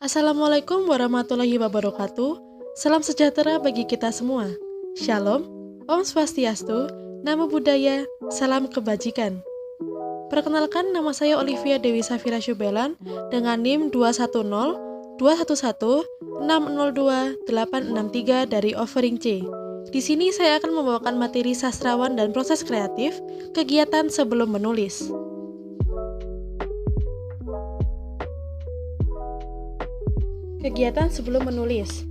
Assalamualaikum warahmatullahi wabarakatuh. Salam sejahtera bagi kita semua. Shalom, Om Swastiastu, Namo Buddhaya, Salam Kebajikan. Perkenalkan, nama saya Olivia Dewi Safira Syubelan dengan NIM 210-211-602-863 dari Offering C. Di sini saya akan membawakan materi sastrawan dan proses kreatif, kegiatan sebelum menulis. Kegiatan sebelum menulis.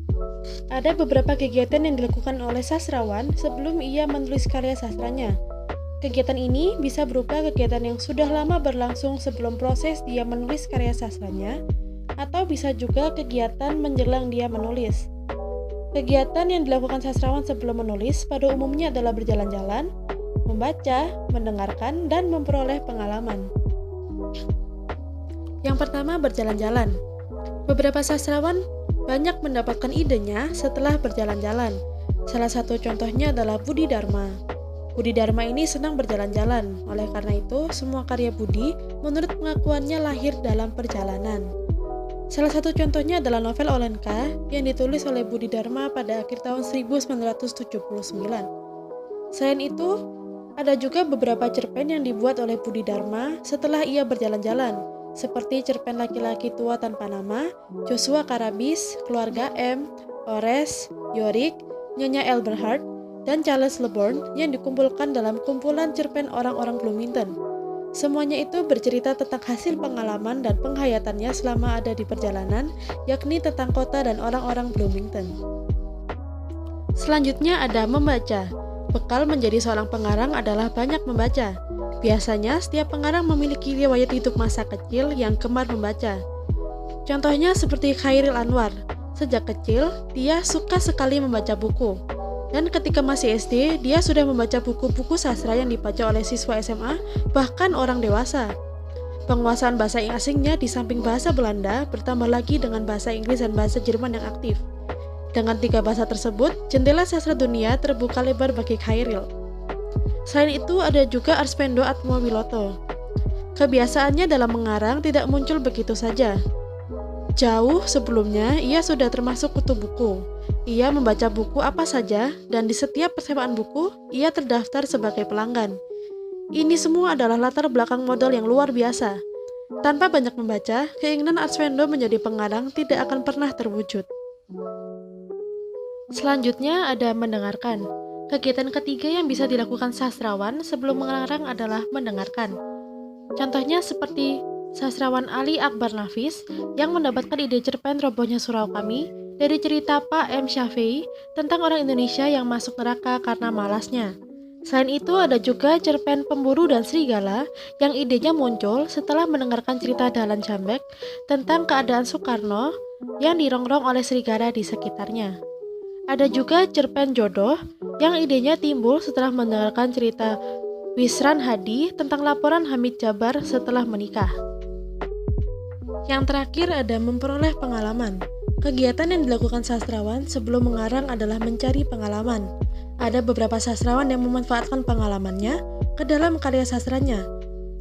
Ada beberapa kegiatan yang dilakukan oleh sastrawan sebelum ia menulis karya sastranya. Kegiatan ini bisa berupa kegiatan yang sudah lama berlangsung sebelum proses dia menulis karya sastranya, atau bisa juga kegiatan menjelang dia menulis. Kegiatan yang dilakukan sastrawan sebelum menulis pada umumnya adalah berjalan-jalan, membaca, mendengarkan, dan memperoleh pengalaman. Yang pertama, berjalan-jalan. Beberapa sastrawan banyak mendapatkan idenya setelah berjalan-jalan. Salah satu contohnya adalah Budi Dharma. Budi Dharma ini senang berjalan-jalan. Oleh karena itu, semua karya Budi menurut pengakuannya lahir dalam perjalanan. Salah satu contohnya adalah novel Olenka yang ditulis oleh Budi Dharma pada akhir tahun 1979. Selain itu, ada juga beberapa cerpen yang dibuat oleh Budi Dharma setelah ia berjalan-jalan, seperti cerpen Laki-laki Tua Tanpa Nama, Joshua Karabis, Keluarga M, Ores, Yorick, Nyonya Elberhard, dan Charles Le Born yang dikumpulkan dalam kumpulan cerpen Orang-orang Bloomington. Semuanya itu bercerita tentang hasil pengalaman dan penghayatannya selama ada di perjalanan, yakni tentang kota dan orang-orang Bloomington. Selanjutnya ada membaca. Bekal menjadi seorang pengarang adalah banyak membaca. Biasanya, setiap pengarang memiliki riwayat hidup masa kecil yang gemar membaca. Contohnya seperti Chairil Anwar. Sejak kecil, dia suka sekali membaca buku. Dan ketika masih SD, dia sudah membaca buku-buku sastra yang dibaca oleh siswa SMA, bahkan orang dewasa. Penguasaan bahasa asingnya di samping bahasa Belanda, bertambah lagi dengan bahasa Inggris dan bahasa Jerman yang aktif. Dengan 3 bahasa tersebut, jendela sastra dunia terbuka lebar bagi Chairil. Selain itu, ada juga Arsvendo Atmowiloto. Kebiasaannya dalam mengarang tidak muncul begitu saja. Jauh sebelumnya, ia sudah termasuk kutu buku. Ia membaca buku apa saja, dan di setiap persewaan buku, ia terdaftar sebagai pelanggan. Ini semua adalah latar belakang modal yang luar biasa. Tanpa banyak membaca, keinginan Arsvendo menjadi pengarang tidak akan pernah terwujud. Selanjutnya ada mendengarkan. Kegiatan ketiga yang bisa dilakukan sastrawan sebelum mengarang adalah mendengarkan. Contohnya seperti sastrawan Ali Akbar Nafis yang mendapatkan ide cerpen Robohnya Surau Kami dari cerita Pak M. Syafei tentang orang Indonesia yang masuk neraka karena malasnya. Selain itu, ada juga cerpen Pemburu dan Serigala yang idenya muncul setelah mendengarkan cerita Dahlan Jambek tentang keadaan Soekarno yang dirongrong oleh serigala di sekitarnya. Ada juga cerpen Jodoh yang idenya timbul setelah mendengarkan cerita Wisran Hadi tentang laporan Hamid Jabar setelah menikah. Yang terakhir ada memperoleh pengalaman. Kegiatan yang dilakukan sastrawan sebelum mengarang adalah mencari pengalaman. Ada beberapa sastrawan yang memanfaatkan pengalamannya ke dalam karya sastranya.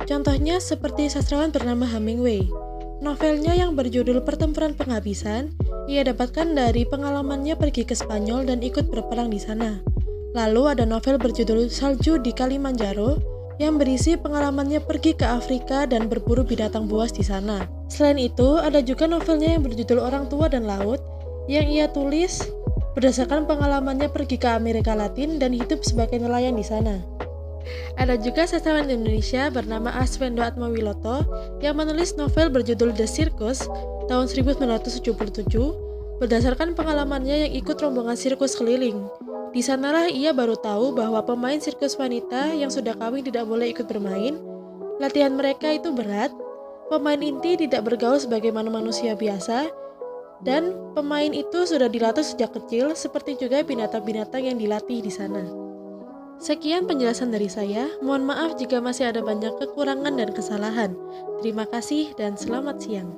Contohnya seperti sastrawan bernama Hemingway. Novelnya yang berjudul Pertempuran Penghabisan, ia dapatkan dari pengalamannya pergi ke Spanyol dan ikut berperang di sana. Lalu ada novel berjudul Salju di Kalimanjaro yang berisi pengalamannya pergi ke Afrika dan berburu binatang buas di sana. Selain itu, ada juga novelnya yang berjudul Orang Tua dan Laut yang ia tulis berdasarkan pengalamannya pergi ke Amerika Latin dan hidup sebagai nelayan di sana. Ada juga sastrawan Indonesia bernama Arsvendo Atmowiloto yang menulis novel berjudul The Circus tahun 1977 berdasarkan pengalamannya yang ikut rombongan sirkus keliling. Di sanalah ia baru tahu bahwa pemain sirkus wanita yang sudah kawin tidak boleh ikut bermain, latihan mereka itu berat, pemain inti tidak bergaul sebagaimana manusia biasa, dan pemain itu sudah dilatih sejak kecil seperti juga binatang-binatang yang dilatih di sana. Sekian penjelasan dari saya, mohon maaf jika masih ada banyak kekurangan dan kesalahan. Terima kasih dan selamat siang.